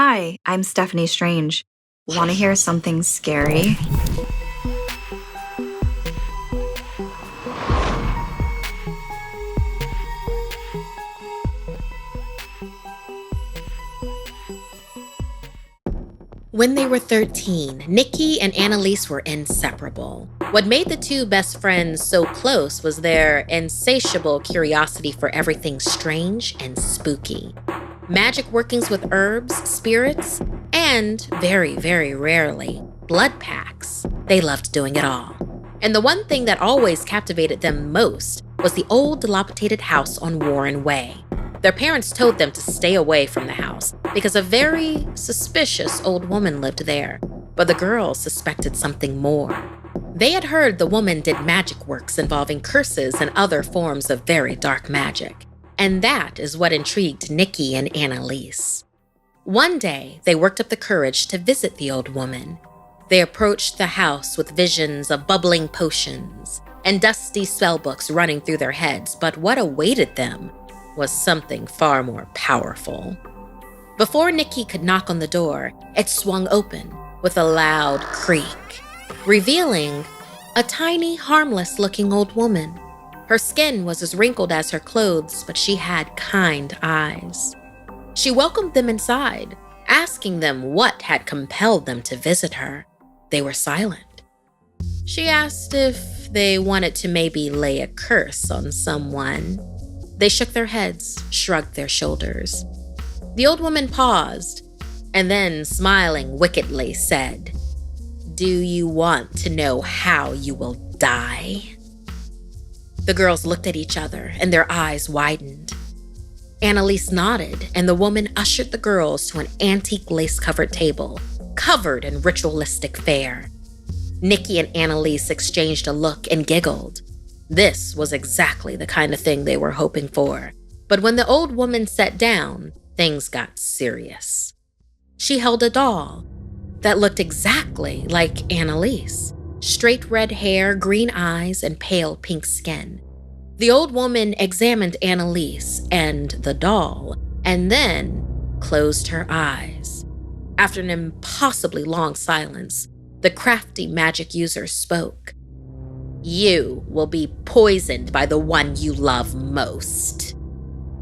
Hi, I'm Steffany Strange. Want to hear something scary? When they were 13, Nikki and Annalise were inseparable. What made the two best friends so close was their insatiable curiosity for everything strange and spooky. Magic workings with herbs, spirits, and, very, very rarely, blood pacts. They loved doing it all. And the one thing that always captivated them most was the old dilapidated house on Warren Way. Their parents told them to stay away from the house because a very suspicious old woman lived there, but the girls suspected something more. They had heard the woman did magic works involving curses and other forms of very dark magic, and that is what intrigued Nikki and Annalise. One day, they worked up the courage to visit the old woman. They approached the house with visions of bubbling potions and dusty spellbooks running through their heads, but what awaited them was something far more powerful. Before Nikki could knock on the door, it swung open with a loud creak, revealing a tiny, harmless-looking old woman. Her skin was as wrinkled as her clothes, but she had kind eyes. She welcomed them inside, asking them what had compelled them to visit her. They were silent. She asked if they wanted to maybe lay a curse on someone. They shook their heads, shrugged their shoulders. The old woman paused, and then, smiling wickedly, said, "Do you want to know how you will die?" The girls looked at each other, and their eyes widened. Annalise nodded, and the woman ushered the girls to an antique lace-covered table, covered in ritualistic fare. Nikki and Annalise exchanged a look and giggled. This was exactly the kind of thing they were hoping for. But when the old woman sat down, things got serious. She held a doll that looked exactly like Annalise. Straight red hair, green eyes, and pale pink skin. The old woman examined Annalise and the doll, and then closed her eyes. After an impossibly long silence, the crafty magic user spoke. "You will be poisoned by the one you love most."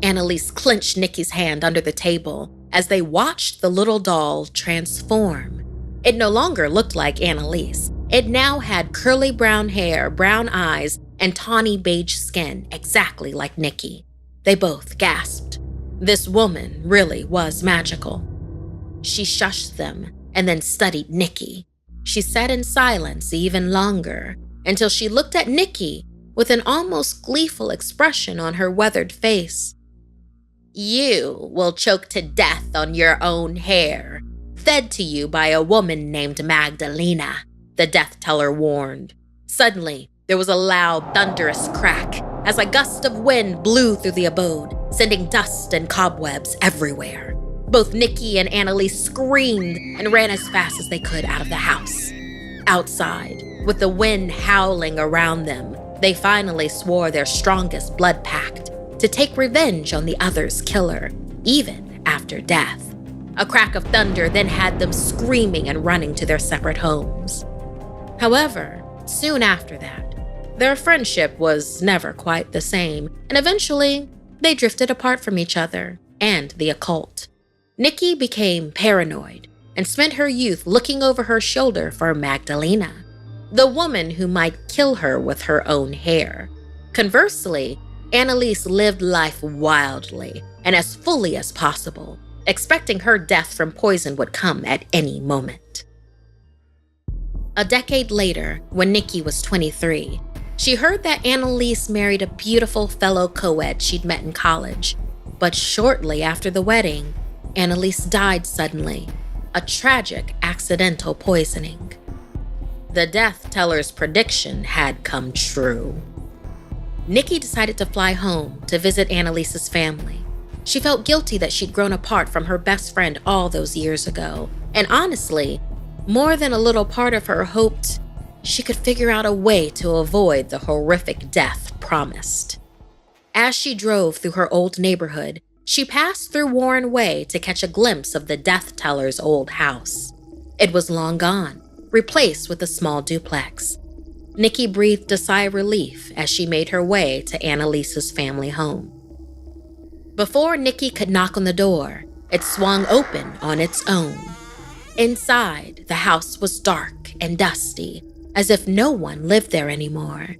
Annalise clenched Nikki's hand under the table as they watched the little doll transform. It no longer looked like Annalise. It now had curly brown hair, brown eyes, and tawny beige skin, exactly like Nikki. They both gasped. This woman really was magical. She shushed them and then studied Nikki. She sat in silence even longer, until she looked at Nikki with an almost gleeful expression on her weathered face. "You will choke to death on your own hair, fed to you by a woman named Magdalena," the death teller warned. Suddenly, there was a loud, thunderous crack as a gust of wind blew through the abode, sending dust and cobwebs everywhere. Both Nikki and Annalise screamed and ran as fast as they could out of the house. Outside, with the wind howling around them, they finally swore their strongest blood pact to take revenge on the other's killer, even after death. A crack of thunder then had them screaming and running to their separate homes. However, soon after that, their friendship was never quite the same, and eventually, they drifted apart from each other and the occult. Nikki became paranoid and spent her youth looking over her shoulder for Magdalena, the woman who might kill her with her own hair. Conversely, Annalise lived life wildly and as fully as possible, expecting her death from poison would come at any moment. A decade later, when Nikki was 23, she heard that Annalise married a beautiful fellow co-ed she'd met in college. But shortly after the wedding, Annalise died suddenly, a tragic accidental poisoning. The death teller's prediction had come true. Nikki decided to fly home to visit Annalise's family. She felt guilty that she'd grown apart from her best friend all those years ago, and honestly, more than a little part of her hoped she could figure out a way to avoid the horrific death promised. As she drove through her old neighborhood, She passed through Warren Way to catch a glimpse of the death teller's old house. It was long gone, replaced with a small duplex. Nikki breathed a sigh of relief as she made her way to Annalise's family home. Before Nikki could knock on the door, it swung open on its own. Inside, the house was dark and dusty, as if no one lived there anymore.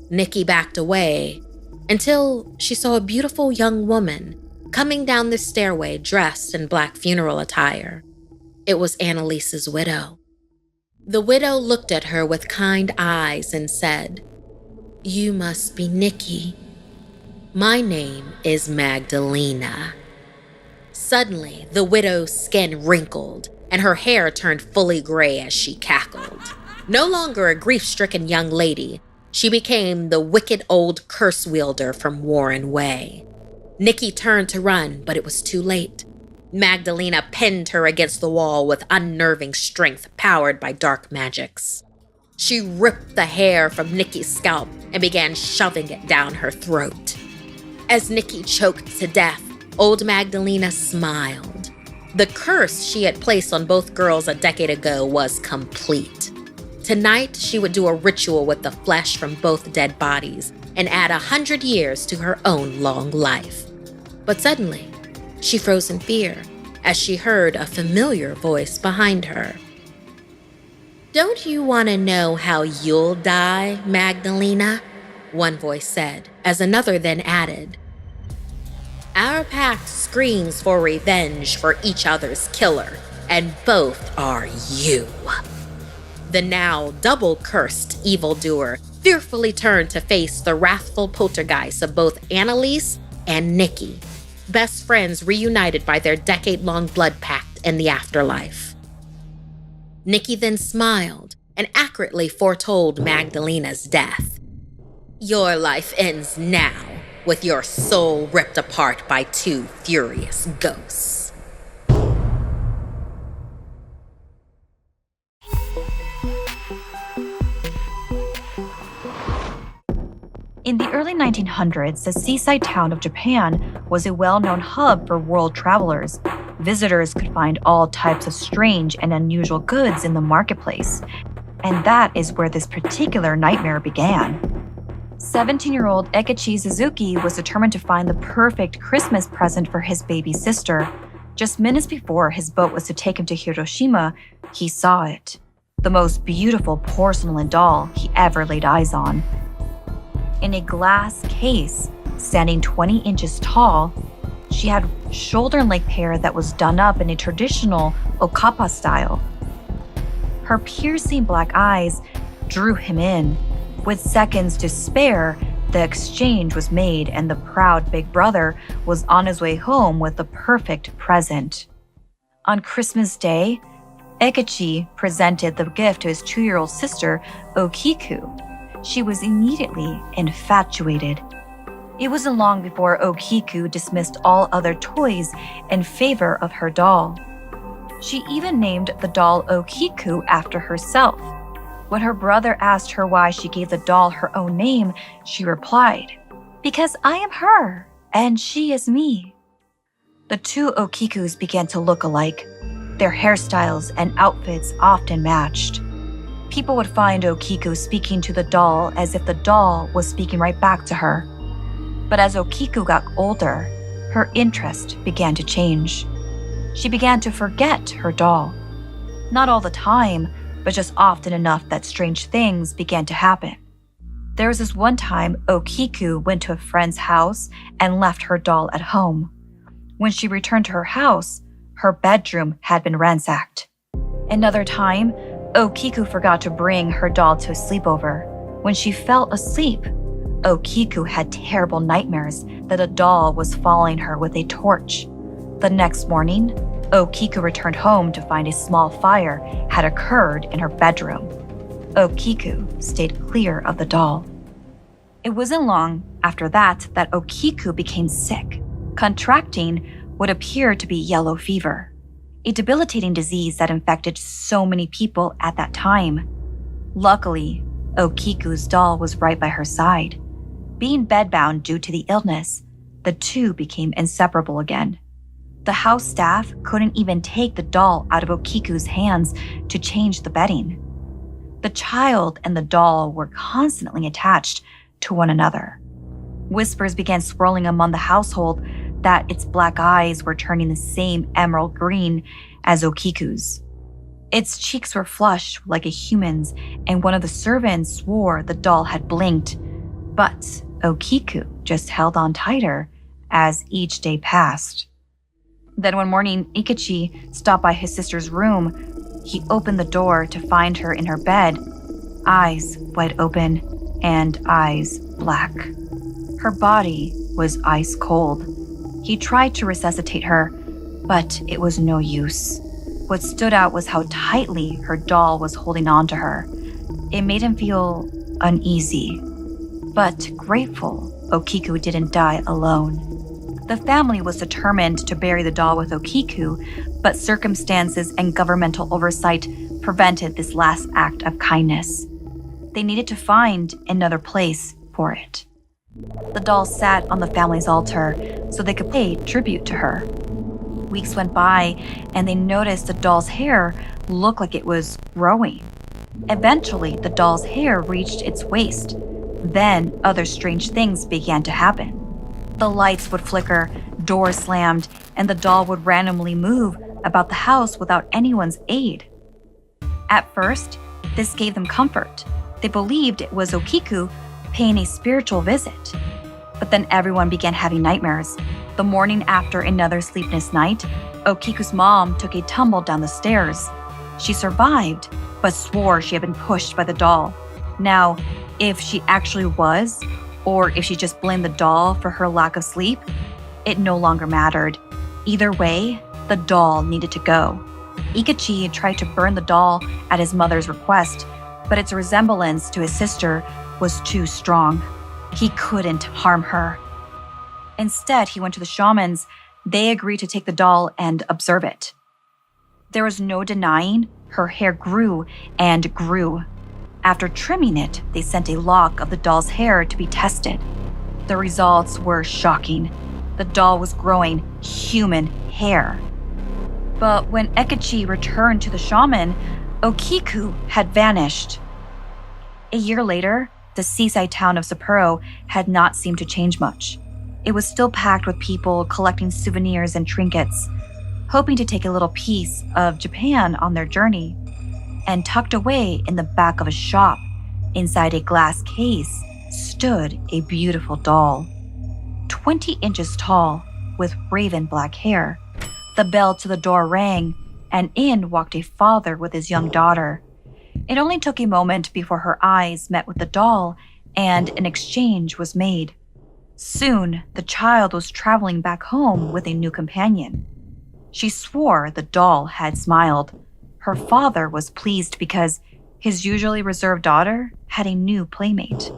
Nikki backed away until she saw a beautiful young woman coming down the stairway dressed in black funeral attire. It was Annalise's widow. The widow looked at her with kind eyes and said, "You must be Nikki. My name is Magdalena." Suddenly, the widow's skin wrinkled and her hair turned fully gray as she cackled. No longer a grief-stricken young lady, she became the wicked old curse wielder from Warren Way. Nikki turned to run, but it was too late. Magdalena pinned her against the wall with unnerving strength powered by dark magics. She ripped the hair from Nikki's scalp and began shoving it down her throat. As Nikki choked to death, old Magdalena smiled. The curse she had placed on both girls a decade ago was complete. Tonight, she would do a ritual with the flesh from both dead bodies and add 100 years to her own long life. But suddenly, she froze in fear as she heard a familiar voice behind her. "Don't you want to know how you'll die, Magdalena?" one voice said, as another then added, "Our pact screams for revenge for each other's killer, and both are you." The now double-cursed evildoer fearfully turned to face the wrathful poltergeist of both Annalise and Nikki, best friends reunited by their decade-long blood pact in the afterlife. Nikki then smiled and accurately foretold Magdalena's death. "Your life ends now, with your soul ripped apart by two furious ghosts." In the early 1900s, the seaside town of Japan was a well-known hub for world travelers. Visitors could find all types of strange and unusual goods in the marketplace. And that is where this particular nightmare began. 17-year-old Ekichi Suzuki was determined to find the perfect Christmas present for his baby sister. Just minutes before his boat was to take him to Hiroshima, he saw it. The most beautiful porcelain doll he ever laid eyes on. In a glass case, standing 20 inches tall, she had shoulder-length hair that was done up in a traditional okappa style. Her piercing black eyes drew him in. With seconds to spare, the exchange was made and the proud big brother was on his way home with the perfect present. On Christmas Day, Ekichi presented the gift to his 2-year-old sister, Okiku. She was immediately infatuated. It wasn't long before Okiku dismissed all other toys in favor of her doll. She even named the doll Okiku after herself. When her brother asked her why she gave the doll her own name, she replied, "Because I am her, and she is me." The two Okikus began to look alike. Their hairstyles and outfits often matched. People would find Okiku speaking to the doll as if the doll was speaking right back to her. But as Okiku got older, her interest began to change. She began to forget her doll. Not all the time, but just often enough that strange things began to happen. There was this one time Okiku went to a friend's house and left her doll at home. When she returned to her house, her bedroom had been ransacked. Another time, Okiku forgot to bring her doll to a sleepover. When she fell asleep, Okiku had terrible nightmares that a doll was following her with a torch. The next morning, Okiku returned home to find a small fire had occurred in her bedroom. Okiku stayed clear of the doll. It wasn't long after that Okiku became sick, contracting what appeared to be yellow fever, a debilitating disease that infected so many people at that time. Luckily, Okiku's doll was right by her side. Being bedbound due to the illness, the two became inseparable again. The house staff couldn't even take the doll out of Okiku's hands to change the bedding. The child and the doll were constantly attached to one another. Whispers began swirling among the household that its black eyes were turning the same emerald green as Okiku's. Its cheeks were flushed like a human's, and one of the servants swore the doll had blinked. But Okiku just held on tighter as each day passed. Then one morning, Ikechi stopped by his sister's room. He opened the door to find her in her bed, eyes wide open and eyes black. Her body was ice cold. He tried to resuscitate her, but it was no use. What stood out was how tightly her doll was holding on to her. It made him feel uneasy, but grateful Okiku didn't die alone. The family was determined to bury the doll with Okiku, but circumstances and governmental oversight prevented this last act of kindness. They needed to find another place for it. The doll sat on the family's altar so they could pay tribute to her. Weeks went by, and they noticed the doll's hair looked like it was growing. Eventually, the doll's hair reached its waist. Then, other strange things began to happen. The lights would flicker, doors slammed, and the doll would randomly move about the house without anyone's aid. At first, this gave them comfort. They believed it was Okiku paying a spiritual visit. But then everyone began having nightmares. The morning after another sleepless night, Okiku's mom took a tumble down the stairs. She survived, but swore she had been pushed by the doll. Now, if she actually was, or if she just blamed the doll for her lack of sleep, it no longer mattered. Either way, the doll needed to go. Ikechi tried to burn the doll at his mother's request, but its resemblance to his sister was too strong. He couldn't harm her. Instead, he went to the shamans. They agreed to take the doll and observe it. There was no denying her hair grew and grew. After trimming it, they sent a lock of the doll's hair to be tested. The results were shocking. The doll was growing human hair. But when Ikechi returned to the shaman, Okiku had vanished. A year later, the seaside town of Sapporo had not seemed to change much. It was still packed with people collecting souvenirs and trinkets, hoping to take a little piece of Japan on their journey. And tucked away in the back of a shop, inside a glass case, stood a beautiful doll. 20 inches tall, with raven black hair. The bell to the door rang, and in walked a father with his young daughter. It only took a moment before her eyes met with the doll, and an exchange was made. Soon, the child was traveling back home with a new companion. She swore the doll had smiled. Her father was pleased because his usually reserved daughter had a new playmate.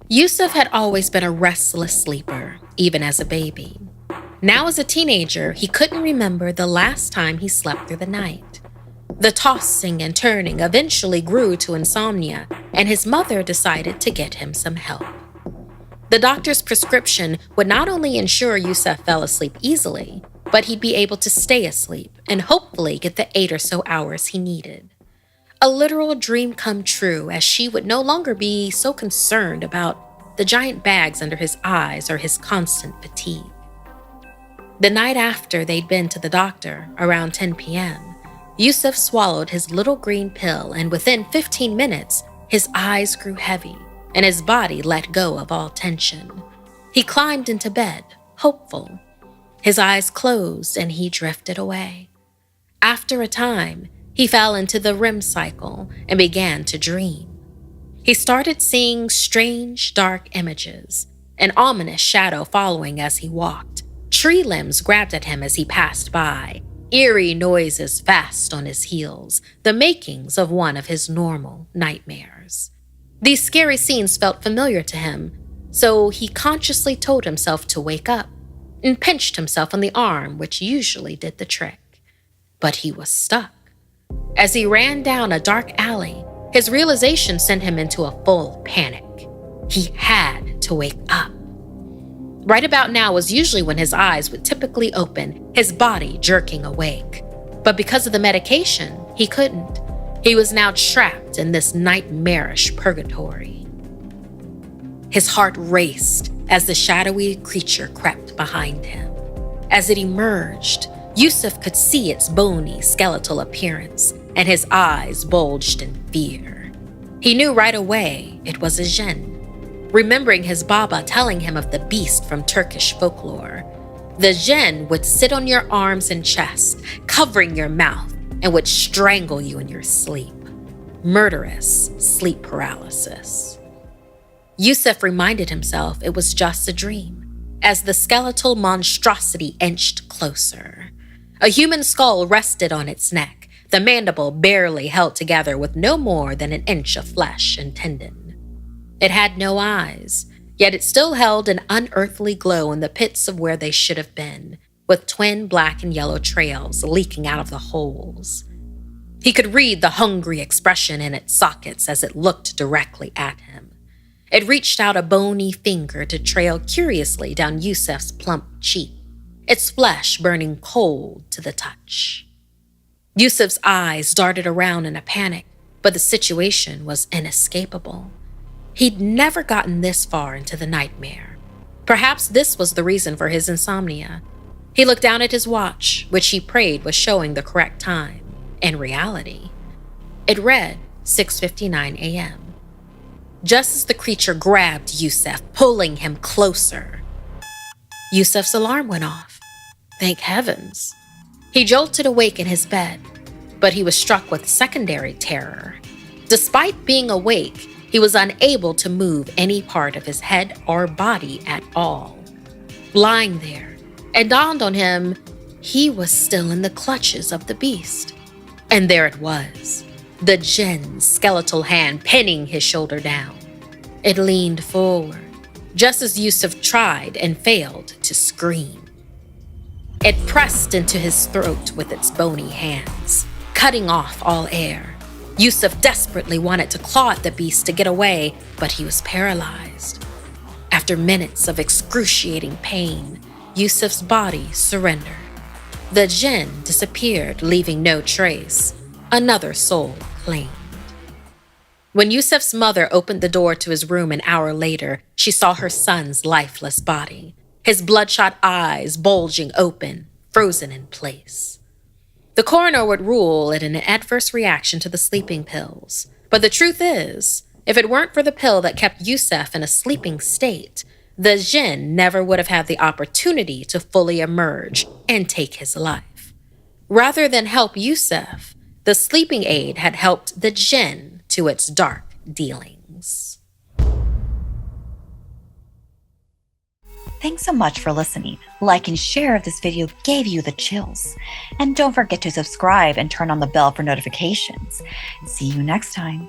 Yusuf had always been a restless sleeper, even as a baby. Now as a teenager, he couldn't remember the last time he slept through the night. The tossing and turning eventually grew to insomnia, and his mother decided to get him some help. The doctor's prescription would not only ensure Yusuf fell asleep easily, but he'd be able to stay asleep and hopefully get the 8 or so hours he needed. A literal dream come true, as she would no longer be so concerned about the giant bags under his eyes or his constant fatigue. The night after they'd been to the doctor, around 10 p.m., Yusuf swallowed his little green pill, and within 15 minutes, his eyes grew heavy and his body let go of all tension. He climbed into bed, hopeful. His eyes closed and he drifted away. After a time, he fell into the REM cycle and began to dream. He started seeing strange, dark images, an ominous shadow following as he walked. Tree limbs grabbed at him as he passed by, eerie noises fast on his heels, the makings of one of his normal nightmares. These scary scenes felt familiar to him, so he consciously told himself to wake up and pinched himself on the arm, which usually did the trick. But he was stuck. As he ran down a dark alley, his realization sent him into a full panic. He had to wake up. Right about now was usually when his eyes would typically open, his body jerking awake. But because of the medication, he couldn't. He was now trapped in this nightmarish purgatory. His heart raced as the shadowy creature crept behind him. As it emerged, Yusuf could see its bony, skeletal appearance, and his eyes bulged in fear. He knew right away it was a jinn. Remembering his Baba telling him of the beast from Turkish folklore, the jinn would sit on your arms and chest, covering your mouth, and would strangle you in your sleep. Murderous sleep paralysis. Yusuf reminded himself it was just a dream, as the skeletal monstrosity inched closer. A human skull rested on its neck, the mandible barely held together with no more than an inch of flesh and tendon. It had no eyes, yet it still held an unearthly glow in the pits of where they should have been, with twin black and yellow trails leaking out of the holes. He could read the hungry expression in its sockets as it looked directly at him. It reached out a bony finger to trail curiously down Yusuf's plump cheek, its flesh burning cold to the touch. Yusuf's eyes darted around in a panic, but the situation was inescapable. He'd never gotten this far into the nightmare. Perhaps this was the reason for his insomnia. He looked down at his watch, which he prayed was showing the correct time. In reality, it read 6:59 a.m. Just as the creature grabbed Yusuf, pulling him closer, Yusuf's alarm went off. Thank heavens. He jolted awake in his bed, but he was struck with secondary terror. Despite being awake, he was unable to move any part of his head or body at all. Lying there, it dawned on him he was still in the clutches of the beast. And there it was, the jinn's skeletal hand pinning his shoulder down. It leaned forward, just as Yusuf tried and failed to scream. It pressed into his throat with its bony hands, cutting off all air. Yusuf desperately wanted to claw at the beast to get away, but he was paralyzed. After minutes of excruciating pain, Yusuf's body surrendered. The jinn disappeared, leaving no trace. Another soul claimed. When Yusuf's mother opened the door to his room an hour later, she saw her son's lifeless body, his bloodshot eyes bulging open, frozen in place. The coroner would rule it an adverse reaction to the sleeping pills. But the truth is, if it weren't for the pill that kept Yusuf in a sleeping state, the jinn never would have had the opportunity to fully emerge and take his life. Rather than help Yusuf, the sleeping aid had helped the jinn to its dark dealings. Thanks so much for listening. Like and share if this video gave you the chills. And don't forget to subscribe and turn on the bell for notifications. See you next time.